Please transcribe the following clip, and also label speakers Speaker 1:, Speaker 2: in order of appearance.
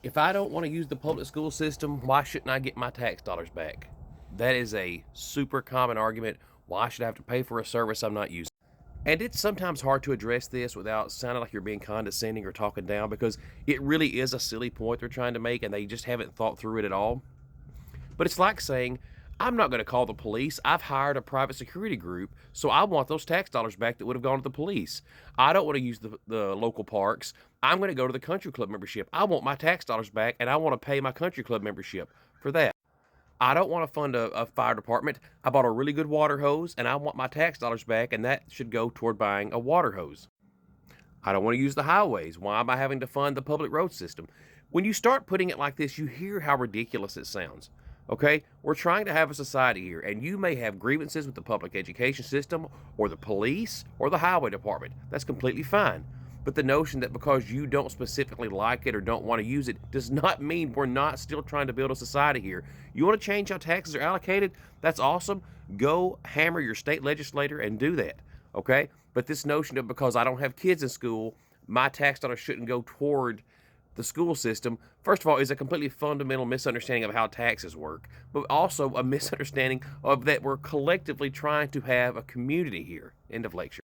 Speaker 1: If I don't want to use the public school system, why shouldn't I get my tax dollars back? That is a super common argument. Why should I have to pay for a service I'm not using? And it's sometimes hard to address this without sounding like you're being condescending or talking down because it really is a silly point they're trying to make and they just haven't thought through it at all. But it's like saying, I'm not going to call the police. I've hired a private security group, so I want those tax dollars back that would have gone to the police. I don't want to use the local parks. I'm going to go to the country club membership. I want my tax dollars back, and I want to pay my country club membership for that. I don't want to fund a fire department. I bought a really good water hose, and I want my tax dollars back, and that should go toward buying a water hose. I don't want to use the highways. Why am I having to fund the public road system? When you start putting it like this, you hear how ridiculous it sounds. Okay? We're trying to have a society here, and you may have grievances with the public education system or the police or the highway department. That's completely fine. But the notion that because you don't specifically like it or don't want to use it does not mean we're not still trying to build a society here. You want to change how taxes are allocated? That's awesome. Go hammer your state legislator and do that. Okay? But this notion of because I don't have kids in school, my tax dollars shouldn't go toward the school system, first of all, is a completely fundamental misunderstanding of how taxes work, but also a misunderstanding of that we're collectively trying to have a community here. End of lecture.